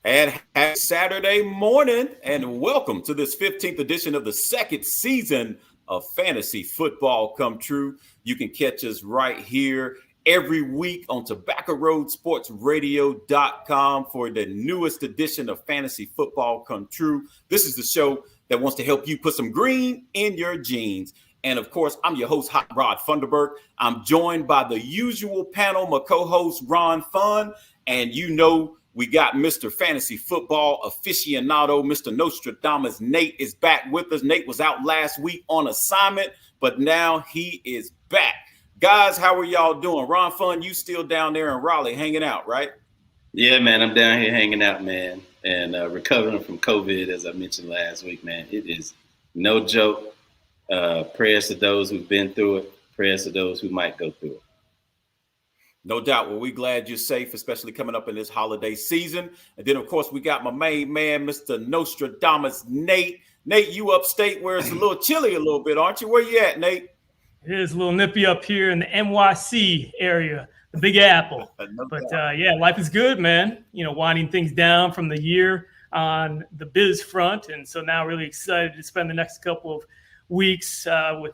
And happy Saturday morning, and welcome to this 15th edition of the second season of Fantasy Football Come True. You can catch us right here every week on TobaccoRoadSportsRadio.com for the newest edition of Fantasy Football Come True. This is the show that wants to help you put some green in your jeans. And of course, I'm your host, Hot Rod Funderburk. I'm joined by the usual panel, my co-host, Ron Fun. And we got Mr. Fantasy Football aficionado, Mr. Nostradamus. Nate is back with us. Nate was out last week on assignment, but now he is back. Guys, how are y'all doing? Ron Fun, you still down there in Raleigh hanging out, right? Yeah, man, I'm down here hanging out, man, and recovering from COVID, as I mentioned last week, man. It is no joke. Prayers to those who've been through it. Prayers to those who might go through it. No doubt. Well, we're glad you're safe, especially coming up in this holiday season. And then, of course, we got my main man, Mr. Nostradamus, Nate. Nate, you upstate where it's a little chilly a little bit, aren't you? Where you at, Nate? It is a little nippy up here in the NYC area, the Big Apple. Yeah, life is good, man. You know, winding things down from the year on the biz front. And so now really excited to spend the next couple of weeks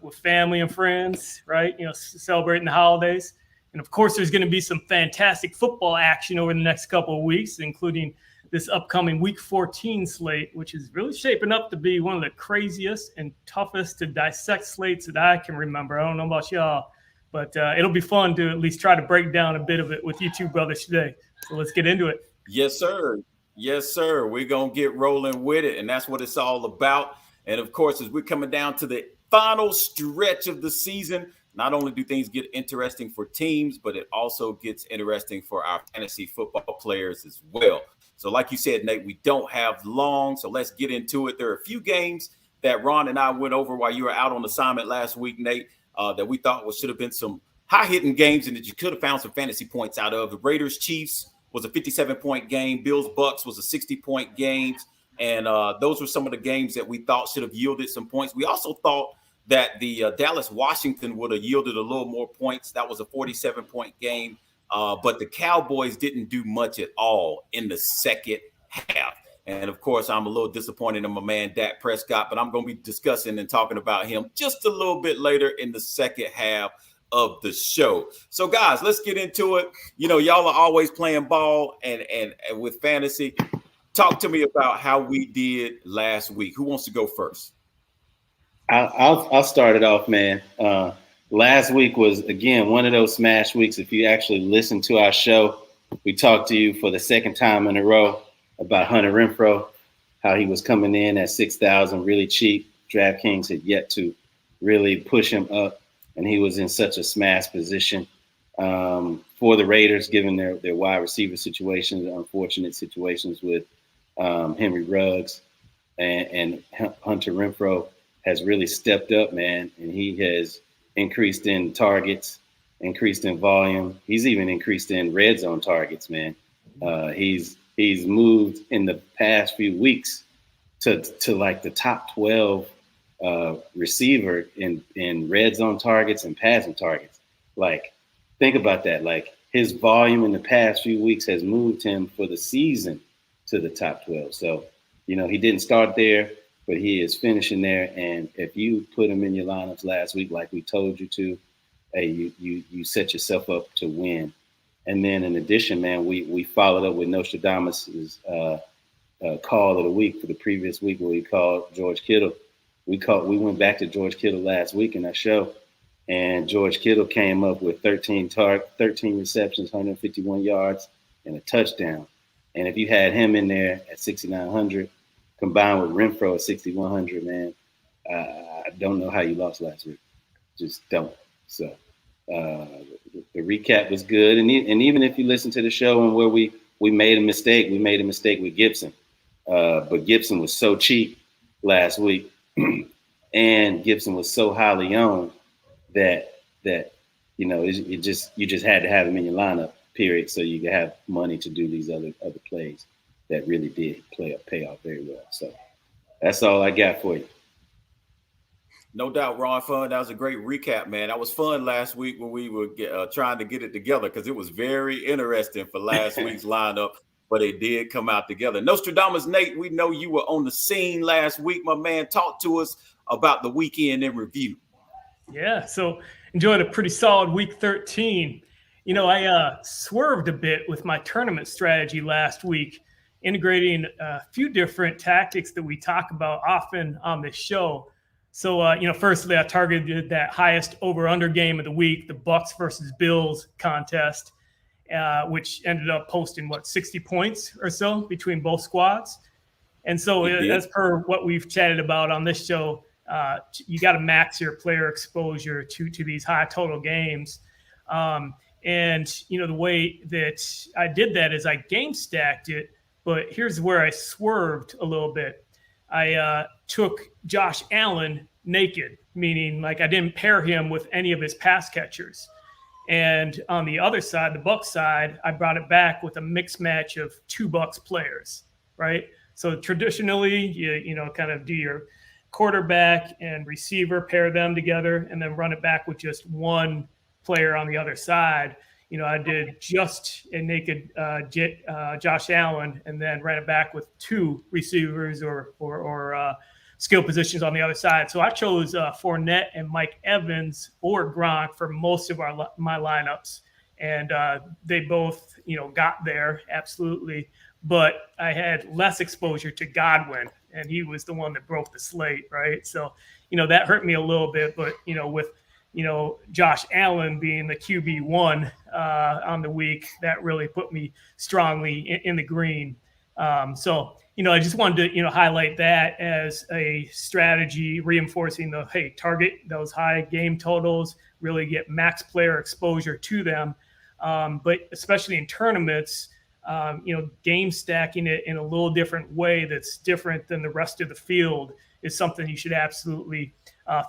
with family and friends, right? You know, celebrating the holidays. And of course, there's going to be some fantastic football action over the next couple of weeks, including this upcoming Week 14 slate, which is really shaping up to be one of the craziest and toughest to dissect slates that I can remember. I don't know about y'all, but it'll be fun to at least try to break down a bit of it with you two brothers today. So let's get into it. Yes, sir. Yes, sir. We're going to get rolling with it, and that's what it's all about. And, of course, as we're coming down to the final stretch of the season, not only do things get interesting for teams, but it also gets interesting for our fantasy football players as well. So like you said, Nate, we don't have long, so let's get into it. There are a few games that Ron and I went over while you were out on assignment last week, Nate, that we thought should have been some high-hitting games and that you could have found some fantasy points out of. The Raiders-Chiefs was a 57-point game. Bills-Bucks was a 60-point game. And those were some of the games that we thought should have yielded some points. We also thought that the Dallas-Washington would have yielded a little more points. That was a 47-point game. But the Cowboys didn't do much at all in the second half. And, of course, I'm a little disappointed in my man Dak Prescott, but I'm going to be discussing and talking about him just a little bit later in the second half of the show. So, guys, let's get into it. You know, y'all are always playing ball and with fantasy. Talk to me about how we did last week. Who wants to go first? I'll start it off, man. Last week was, again, one of those smash weeks. If you actually listen to our show, we talked to you for the second time in a row about Hunter Renfrow, how he was coming in at 6,000, really cheap. DraftKings had yet to really push him up, and he was in such a smash position for the Raiders, given their wide receiver situations, unfortunate situations with Henry Ruggs and Hunter Renfrow has really stepped up, man, and he has increased in targets, increased in volume. He's even increased in red zone targets, man. He's moved in the past few weeks to like the top 12 receiver in red zone targets and passing targets. Like, think about that. Like, his volume in the past few weeks has moved him for the season to the top 12. So, you know, he didn't start there, but he is finishing there. And if you put him in your lineups last week, like we told you to, hey, you set yourself up to win. And then in addition, man, we followed up with Nostradamus's call of the week for the previous week where we called George Kittle. We went back to George Kittle last week in our show, and George Kittle came up with 13 receptions, 151 yards, and a touchdown. And if you had him in there at 6,900, combined with Renfrow at 6,100, man, I don't know how you lost last week. Just don't. So the recap was good. And even if you listen to the show and where we made a mistake with Gibson. But Gibson was so cheap last week and Gibson was so highly owned that you know, you just had to have him in your lineup, period, so you could have money to do these other plays that really did pay off very well. So that's all I got for you. No doubt, Ron Fun. That was a great recap, man. That was fun last week when we were trying to get it together because it was very interesting for last week's lineup. but it did come out together. Nostradamus Nate, we know you were on the scene last week, my man. Talk to us about the weekend in review. Yeah, so enjoyed a pretty solid week 13. I swerved a bit with my tournament strategy last week, integrating a few different tactics that we talk about often on this show. So, firstly, I targeted that highest over-under game of the week, the Bucks versus Bills contest, which ended up posting, 60 points or so between both squads. And so, as per what we've chatted about on this show, you got to max your player exposure to these high total games. And the way that I did that is I game stacked it, but here's where I swerved a little bit. I took Josh Allen naked, meaning like I didn't pair him with any of his pass catchers. And on the other side, the Bucs side, I brought it back with a mixed match of 2 Bucs players, right? So traditionally, you kind of do your quarterback and receiver, pair them together, and then run it back with just one player on the other side. I did just a naked Josh Allen, and then ran it back with 2 receivers or skill positions on the other side. So I chose Fournette and Mike Evans or Gronk for most of my lineups, and they both got there absolutely. But I had less exposure to Godwin, and he was the one that broke the slate, right? So that hurt me a little bit, but with Josh Allen being the QB1 on the week, that really put me strongly in the green. So I just wanted to, highlight that as a strategy, reinforcing target those high game totals, really get max player exposure to them. But especially in tournaments, game stacking it in a little different way that's different than the rest of the field is something you should absolutely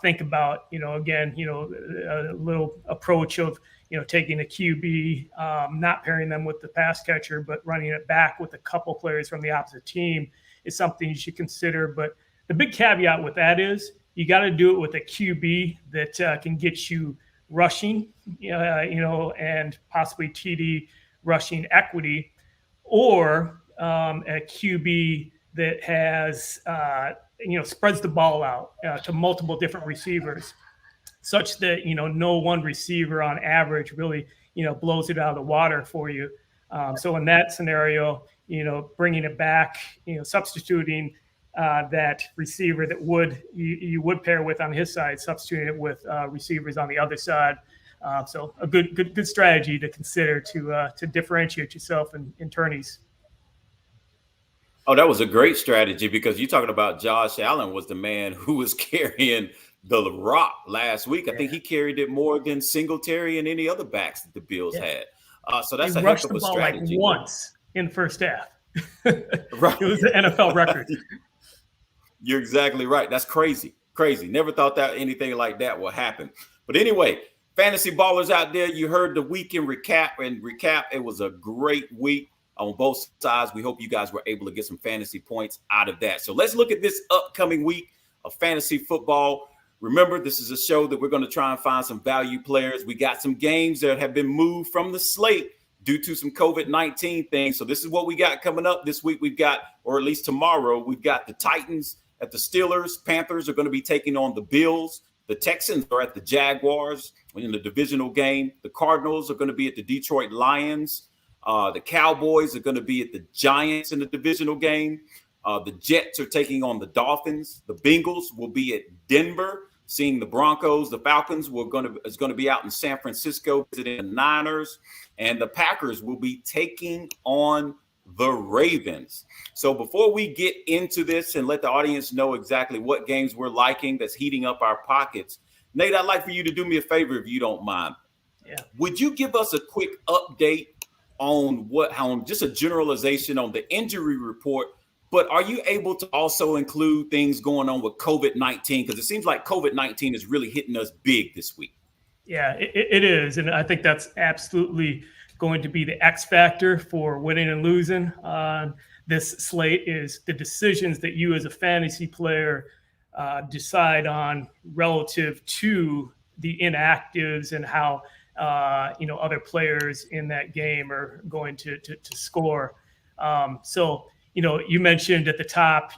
think about. Again, a little approach of, taking a QB, not pairing them with the pass catcher, but running it back with a couple players from the opposite team is something you should consider. But the big caveat with that is you got to do it with a QB that can get you rushing, and possibly TD rushing equity, or a QB that has, spreads the ball out to multiple different receivers, such that, no one receiver on average really, blows it out of the water for you. So in that scenario, bringing it back, substituting that receiver that you would pair with on his side, substituting it with receivers on the other side. So a good strategy to consider to differentiate yourself in tourneys. Oh, that was a great strategy, because you're talking about Josh Allen was the man who was carrying the rock last week. I think he carried it more than Singletary and any other backs that the Bills had. So that's a heck of a strategy. Like once in the first half. Right. It was the NFL record. You're exactly right. That's crazy. Never thought that anything like that would happen. But anyway, fantasy ballers out there, you heard the weekend recap. It was a great week on both sides. We hope you guys were able to get some fantasy points out of that. So let's look at this upcoming week of fantasy football. Remember, this is a show that we're going to try and find some value players. We got some games that have been moved from the slate due to some COVID-19 things. So this is what we got coming up this week. We've got, or at least tomorrow, we've got the Titans at the Steelers. Panthers are going to be taking on the Bills. The Texans are at the Jaguars in the divisional game. The Cardinals are going to be at the Detroit Lions. The Cowboys are going to be at the Giants in the divisional game. The Jets are taking on the Dolphins. The Bengals will be at Denver, seeing the Broncos. The Falcons is going to be out in San Francisco visiting the Niners. And the Packers will be taking on the Ravens. So before we get into this and let the audience know exactly what games we're liking that's heating up our pockets, Nate, I'd like for you to do me a favor if you don't mind. Yeah. Would you give us a quick update on just a generalization on the injury report, but are you able to also include things going on with COVID-19? Because it seems like COVID-19 is really hitting us big this week. Yeah, it is. And I think that's absolutely going to be the X factor for winning and losing on this slate is the decisions that you as a fantasy player decide on relative to the inactives and how other players in that game are going to score. So, you mentioned at the top,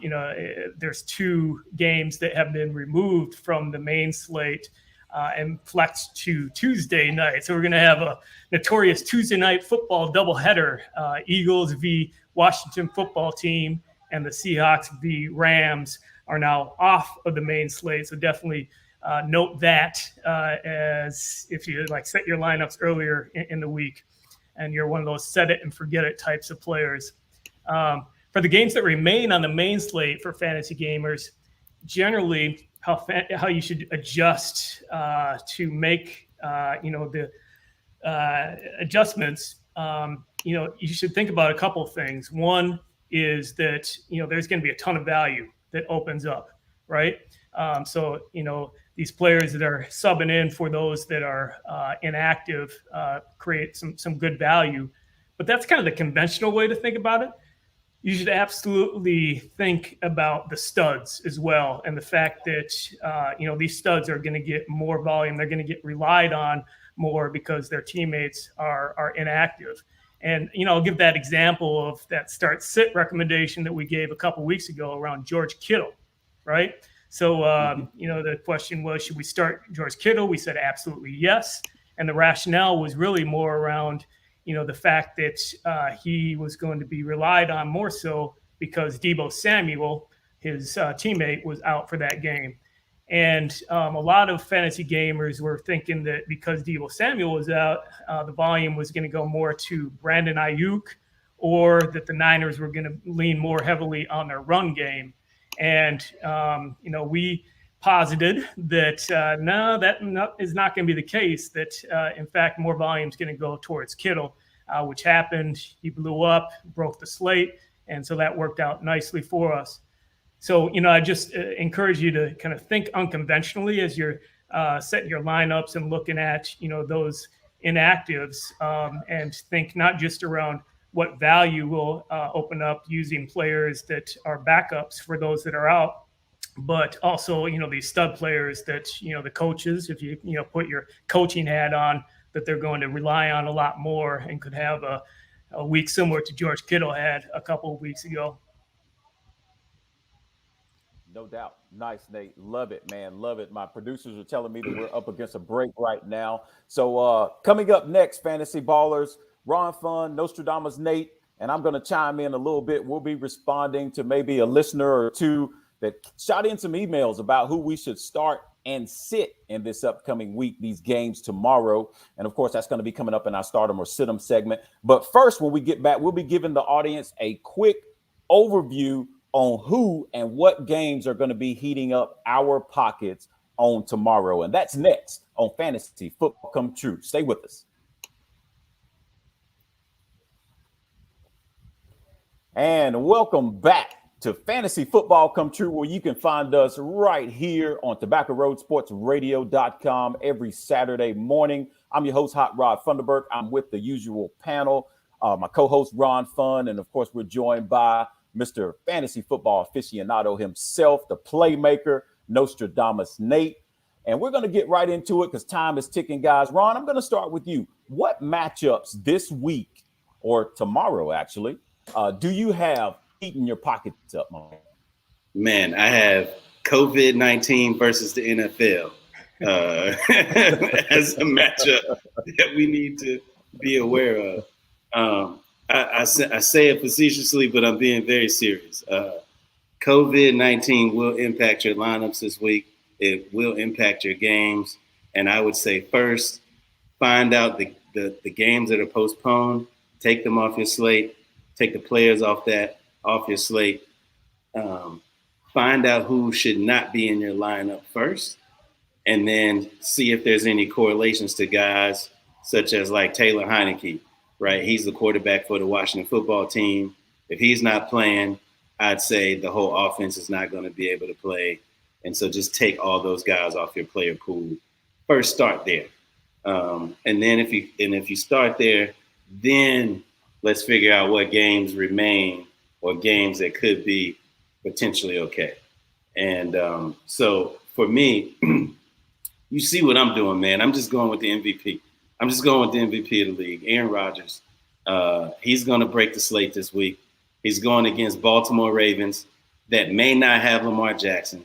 there's 2 games that have been removed from the main slate and flexed to Tuesday night. So we're going to have a notorious Tuesday night football doubleheader, Eagles v. Washington football team, and the Seahawks v. Rams are now off of the main slate. So definitely note that as if you set your lineups earlier in the week and you're one of those set it and forget it types of players. For the games that remain on the main slate for fantasy gamers, generally how you should adjust to make the adjustments. You should think about a couple of things. One is that there's going to be a ton of value that opens up, right? So these players that are subbing in for those that are inactive create some good value, but that's kind of the conventional way to think about it. You should absolutely think about the studs as well, and the fact that these studs are going to get more volume. They're going to get relied on more because their teammates are inactive. And I'll give that example of that start sit recommendation that we gave a couple weeks ago around George Kittle, right? So the question was, should we start George Kittle? We said absolutely yes, and the rationale was really more around the fact that he was going to be relied on more so because Deebo Samuel, his teammate, was out for that game. And a lot of fantasy gamers were thinking that because Deebo Samuel was out, the volume was going to go more to Brandon Ayuk, or that the Niners were going to lean more heavily on their run game. And, we posited that no, that is not going to be the case, that in fact more volume is going to go towards Kittle, which happened. He blew up, broke the slate, and so that worked out nicely for us. So I just encourage you to kind of think unconventionally as you're setting your lineups and looking at those inactives, and think not just around what value will open up using players that are backups for those that are out, but also, these stud players that, the coaches, if you put your coaching hat on, that they're going to rely on a lot more and could have a week similar to George Kittle had a couple of weeks ago. No doubt. Nice, Nate. Love it, man. Love it. My producers are telling me that we're up against a break right now. So coming up next, Fantasy Ballers, Ron Fun, Nostradamus Nate, and I'm going to chime in a little bit. We'll be responding to maybe a listener or two that shot in some emails about who we should start and sit in this upcoming week, these games tomorrow. And of course, that's going to be coming up in our Start 'em or Sit 'em segment. But first, when we get back, we'll be giving the audience a quick overview on who and what games are going to be heating up our pockets on tomorrow. And that's next on Fantasy Football Come True. Stay with us. And welcome back to Fantasy Football Come True, where you can find us right here on TobaccoRoadSportsRadio.com every Saturday morning. I'm your host, Hot Rod Funderburk. I'm with the usual panel, my co-host, Ron Fun. And of course, we're joined by Mr. Fantasy Football aficionado himself, the playmaker, Nostradamus Nate. And we're going to get right into it because time is ticking, guys. Ron, I'm going to start with you. What matchups this week, or tomorrow actually, do you have heating your pockets up, man? I have COVID-19 versus the NFL as a matchup that we need to be aware of. I say it facetiously, but I'm being very serious. COVID-19 will impact your lineups this week. It will impact your games. And I would say first, find out the games that are postponed, take them off your slate, take the players off your slate. Find out who should not be in your lineup first, and then see if there's any correlations to guys such as like Taylor Heineke, right? He's the quarterback for the Washington football team. If he's not playing, I'd say the whole offense is not going to be able to play. And so just take all those guys off your player pool. First, start there. And then if you start there, then let's figure out what games remain or games that could be potentially okay. And so for me, you see what I'm doing, man. I'm just going with the MVP. I'm just going with the MVP of the league, Aaron Rodgers. He's going to break the slate this week. He's going against Baltimore Ravens that may not have Lamar Jackson.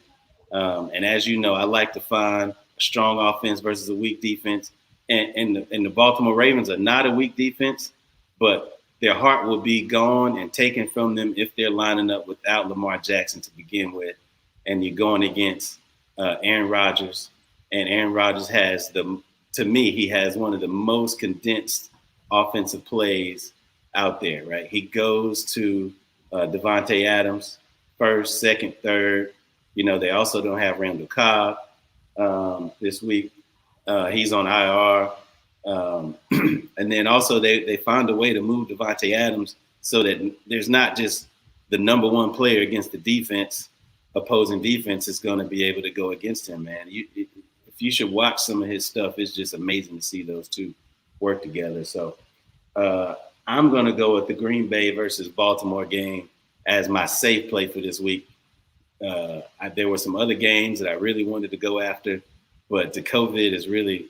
And as you know, I like to find a strong offense versus a weak defense. And the Baltimore Ravens are not a weak defense, but their heart will be gone and taken from them if they're lining up without Lamar Jackson to begin with. And you're going against Aaron Rodgers. And Aaron Rodgers has he has one of the most condensed offensive plays out there, right? He goes to Devontae Adams first, second, third. They also don't have Randall Cobb this week. He's on IR. And then also they found a way to move Devontae Adams so that there's not just the number one player against the opposing defense is going to be able to go against him, man. If you should watch some of his stuff, it's just amazing to see those two work together. So I'm going to go with the Green Bay versus Baltimore game as my safe play for this week. There were some other games that I really wanted to go after, but the COVID has really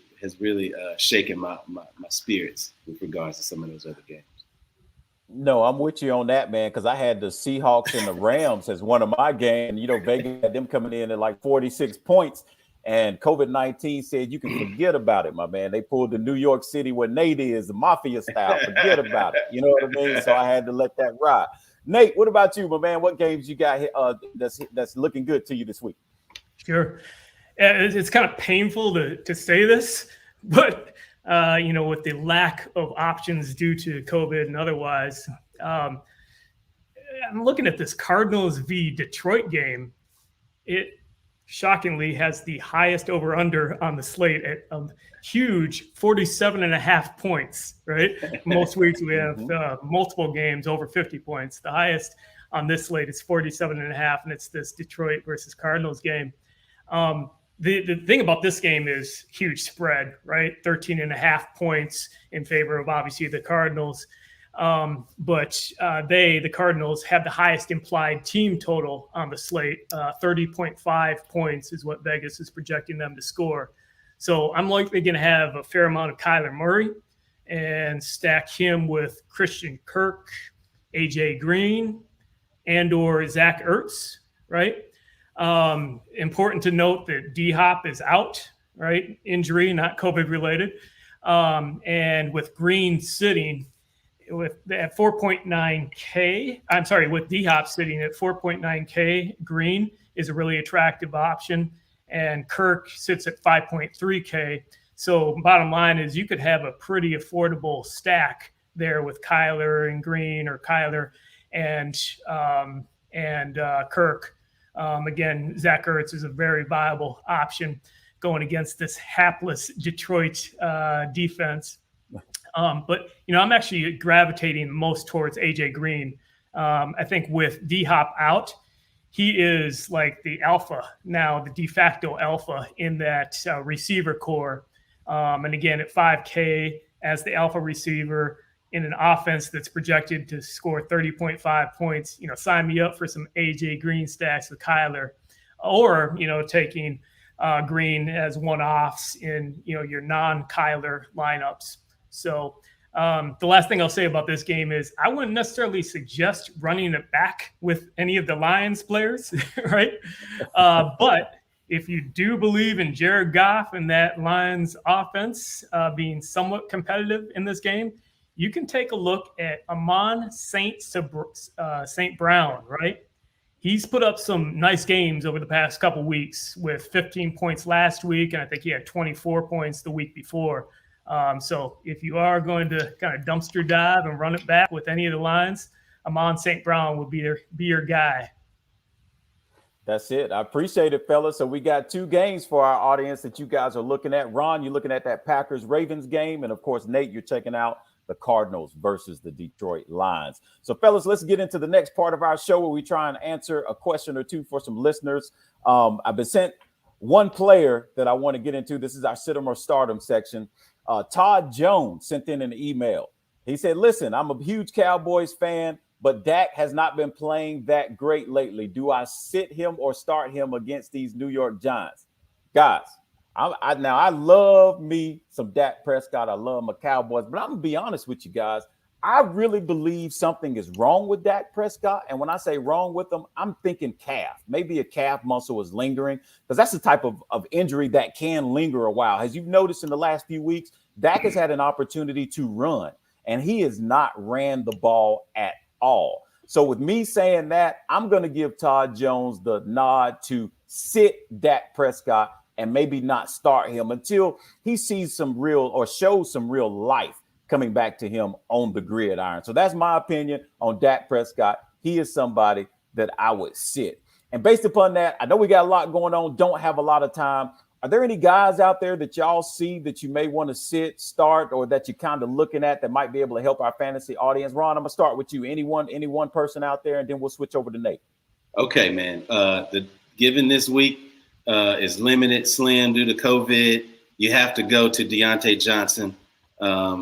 shaken my spirits with regards to some of those other games. No, I'm with you on that, man, because I had the Seahawks and the Rams as one of my games. Vegas had them coming in at like 46 points, and COVID-19 said you can forget about it, my man. They pulled the New York City where Nate is, the mafia style. Forget about it. You know what I mean? So I had to let that ride. Nate, what about you, my man? What games you got that's looking good to you this week? Sure. It's kind of painful to say this, but with the lack of options due to COVID and otherwise, I'm looking at this Cardinals v. Detroit game. It shockingly has the highest over-under on the slate at a huge 47.5 points, right? Most weeks we have multiple games over 50 points. The highest on this slate is 47.5, and it's this Detroit versus Cardinals game. The thing about this game is huge spread, right? 13.5 points in favor of obviously the Cardinals. But the Cardinals have the highest implied team total on the slate. 30.5 points is what Vegas is projecting them to score. So I'm likely going to have a fair amount of Kyler Murray and stack him with Christian Kirk, AJ Green, and or Zach Ertz, right? Important to note that D-Hop is out, right? Injury, not COVID related. And with Green sitting at 4.9K, with D-Hop sitting at 4.9K, Green is a really attractive option. And Kirk sits at 5.3K. So bottom line is you could have a pretty affordable stack there with Kyler and Green, or Kyler and Kirk. Again, Zach Ertz is a very viable option going against this hapless Detroit defense. But I'm actually gravitating most towards AJ Green. I think with D-Hop out, he is like the alpha now, the de facto alpha in that receiver core. And again, at 5K as the alpha receiver in an offense that's projected to score 30.5 points, sign me up for some AJ Green stacks with Kyler, or, taking Green as one-offs in, your non-Kyler lineups. So the last thing I'll say about this game is I wouldn't necessarily suggest running it back with any of the Lions players, right? But if you do believe in Jared Goff and that Lions offense being somewhat competitive in this game, you can take a look at Amon St. Brown, right? He's put up some nice games over the past couple weeks with 15 points last week, and I think he had 24 points the week before. So if you are going to kind of dumpster dive and run it back with any of the lines, Amon St. Brown will be your guy. That's it. I appreciate it, fellas. So we got two games for our audience that you guys are looking at. Ron, you're looking at that Packers-Ravens game. And, of course, Nate, you're checking out the Cardinals versus the Detroit Lions. So, fellas, let's get into the next part of our show where we try and answer a question or two for some listeners. I've been sent one player that I want to get into. This is our Situm or Stardom section. Todd Jones sent in an email. He said, listen, I'm a huge Cowboys fan, but Dak has not been playing that great lately. Do I sit him or start him against these New York Giants? Guys, I love me some Dak Prescott. I love my Cowboys, but I'm going to be honest with you guys. I really believe something is wrong with Dak Prescott. And when I say wrong with him, I'm thinking calf. Maybe a calf muscle is lingering, because that's the type of injury that can linger a while. As you've noticed in the last few weeks, Dak has had an opportunity to run, and he has not ran the ball at all. So with me saying that, I'm going to give Todd Jones the nod to sit Dak Prescott and maybe not start him until he sees some real, or shows some real life coming back to him on the gridiron. So that's my opinion on Dak Prescott. He is somebody that I would sit. And based upon that, I know we got a lot going on, don't have a lot of time. Are there any guys out there that y'all see that you may want to sit, start, or that you're kind of looking at that might be able to help our fantasy audience? Ron, I'm going to start with you. Any one person out there, and then we'll switch over to Nate. Okay, man. The given this week is limited, slim due to COVID. You have to go to Deontay Johnson.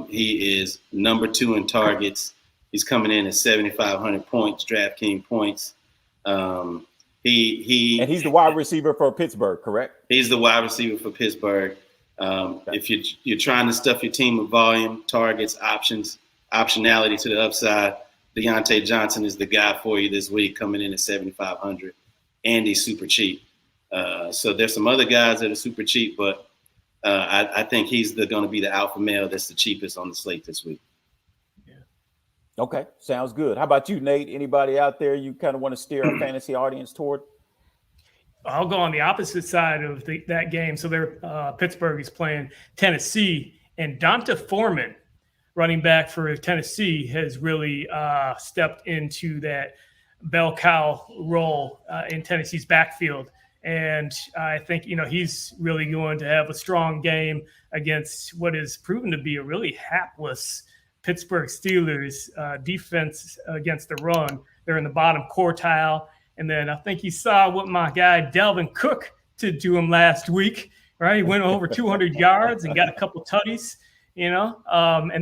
He is number 2 in targets. He's coming in at 7,500 points, DraftKings points. And he's the wide receiver for Pittsburgh, correct? He's the wide receiver for Pittsburgh. If you're trying to stuff your team with volume, targets, options, optionality to the upside, Deontay Johnson is the guy for you this week, coming in at 7,500, and he's super cheap. So there's some other guys that are super cheap, but I think he's going to be the alpha male that's the cheapest on the slate this week. Yeah. Okay, sounds good. How about you, Nate? Anybody out there you kind of want to steer our fantasy audience toward? I'll go on the opposite side of that game. So Pittsburgh is playing Tennessee, and Donta Foreman, running back for Tennessee, has really stepped into that bell cow role in Tennessee's backfield. And I think, he's really going to have a strong game against what is proven to be a really hapless Pittsburgh Steelers defense against the run. They're in the bottom quartile. And then I think you saw what my guy Dalvin Cook did to him last week, right? He went over 200 yards and got a couple tutties, and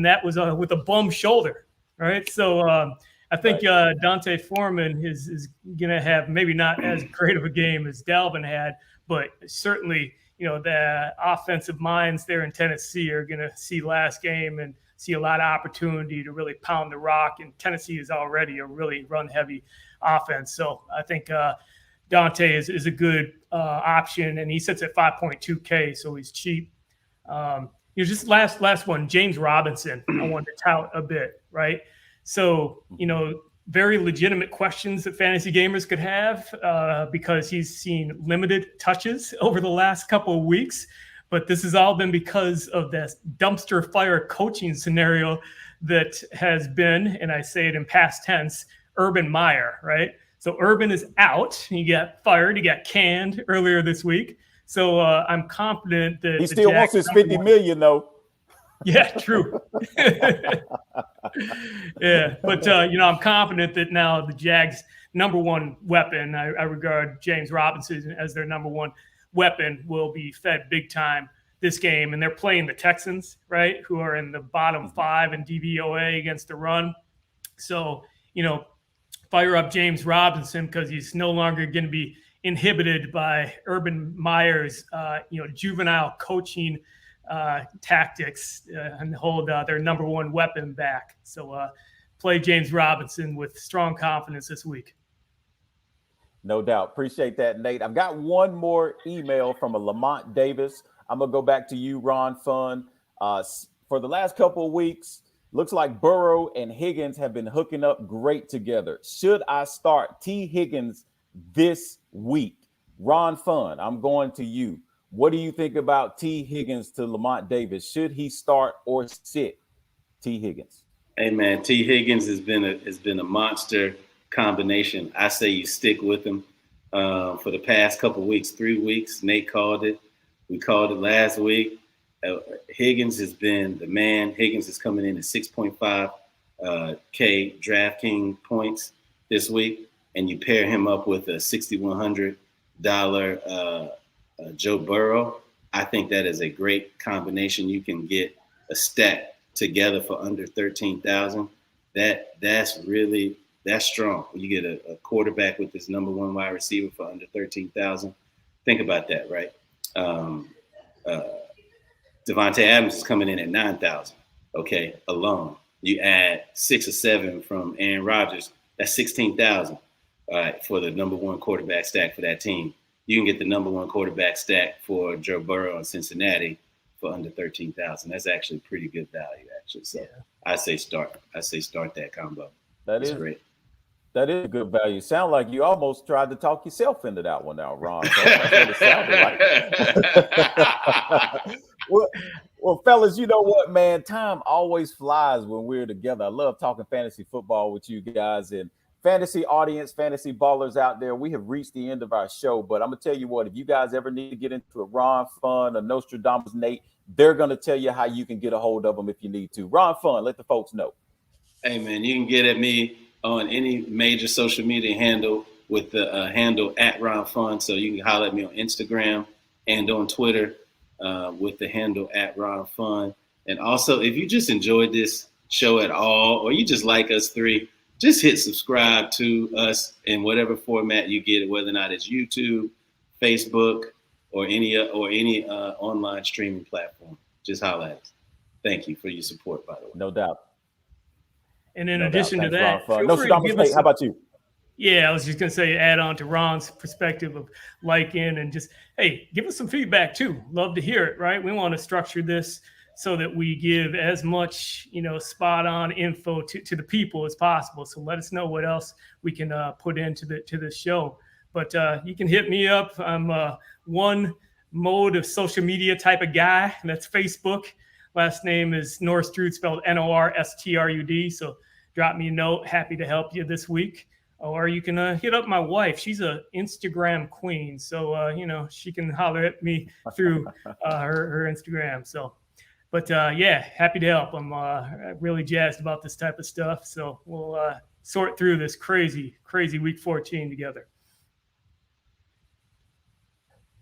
that was with a bum shoulder, right? So I think Donta Foreman is going to have maybe not as great of a game as Dalvin had, but certainly, the offensive minds there in Tennessee are going to see last game and see a lot of opportunity to really pound the rock. And Tennessee is already a really run-heavy offense. So I think Donta is a good option, and he sits at 5.2K, so he's cheap. Just last one, James Robinson, I wanted to tout a bit, right? So, very legitimate questions that fantasy gamers could have because he's seen limited touches over the last couple of weeks. But this has all been because of this dumpster fire coaching scenario that has been, and I say it in past tense, Urban Meyer, right? So Urban is out. He got fired. He got canned earlier this week. So I'm confident that he still wants his $50 million, though. Yeah, true. Yeah, but I'm confident that now the Jags' number one weapon, I regard James Robinson as their number one weapon, will be fed big time this game. And they're playing the Texans, right, who are in the bottom 5 in DVOA against the run. So, fire up James Robinson because he's no longer going to be inhibited by Urban Meyer's, juvenile coaching tactics and hold their number one weapon back. So play James Robinson with strong confidence this week. No doubt. Appreciate that, Nate. I've got one more email from a Lamont Davis. I'm going to go back to you, Ron Fun. For the last couple of weeks, looks like Burrow and Higgins have been hooking up great together. Should I start T. Higgins this week? Ron Fun, I'm going to you. What do you think about T. Higgins to Lamont Davis? Should he start or sit T. Higgins? Hey, man, T. Higgins has been a monster combination. I say you stick with him for the past couple weeks, 3 weeks. Nate called it. We called it last week. Higgins has been the man. Higgins is coming in at 6.5 K DraftKings points this week, and you pair him up with a $6,100 Joe Burrow. I think that is a great combination. You can get a stack together for under 13,000. That's strong. You get a quarterback with this number one wide receiver for under 13,000. Think about that, right? Devontae Adams is coming in at 9,000. Okay, alone. You add 6 or 7 from Aaron Rodgers, that's 16,000. All right, for the number one quarterback stack for that team. You can get the number one quarterback stack for Joe Burrow in Cincinnati for under 13,000. That's actually pretty good value, actually. So I say start that combo. That's great. That is a good value. Sound like you almost tried to talk yourself into that one now, Ron. So that's what it sounded like. Well, fellas, you know what, man? Time always flies when we're together. I love talking fantasy football with you guys and fantasy audience, fantasy ballers out there. We have reached the end of our show, but I'm going to tell you what, if you guys ever need to get into a Ron Fun, a Nostradamus Nate, they're going to tell you how you can get a hold of them if you need to. Ron Fun, let the folks know. Hey, man, you can get at me on any major social media handle with the handle @RonFun. So you can holler at me on Instagram and on Twitter with the handle @RonFun. And also, if you just enjoyed this show at all, or you just like us three, just hit subscribe to us in whatever format you get it, whether or not it's YouTube, Facebook, or any online streaming platform. Just holler at us. Thank you for your support, by the way. No doubt. And in addition to that, how about you? Yeah, I was just going to say, add on to Ron's perspective of liking and just, hey, give us some feedback too. Love to hear it, right? We want to structure this so that we give as much, spot on info to the people as possible. So let us know what else we can put into the show. But you can hit me up. I'm one mode of social media type of guy, and that's Facebook. Last name is Norstrud, spelled Norstrud. So drop me a note. Happy to help you this week. Or you can hit up my wife. She's an Instagram queen. So, she can holler at me through her Instagram. So, but happy to help. I'm really jazzed about this type of stuff. So we'll sort through this crazy week 14 together.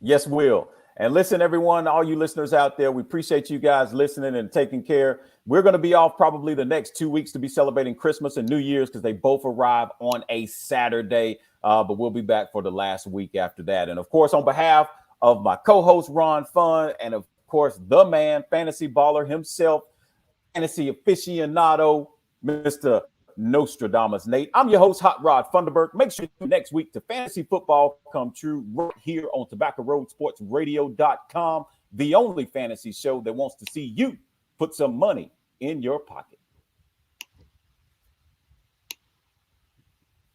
Yes, we'll. And listen, everyone, all you listeners out there, we appreciate you guys listening and taking care. We're going to be off probably the next 2 weeks to be celebrating Christmas and New Year's because they both arrive on a Saturday. But we'll be back for the last week after that. And of course, on behalf of my co-host, Ron Fun, and of course, the man, fantasy baller himself, fantasy aficionado, Mr. Nostradamus Nate. I'm your host, Hot Rod Funderburk. Make sure next week to Fantasy Football Come True right here on TobaccoRoadSportsRadio.com, the only fantasy show that wants to see you put some money in your pocket.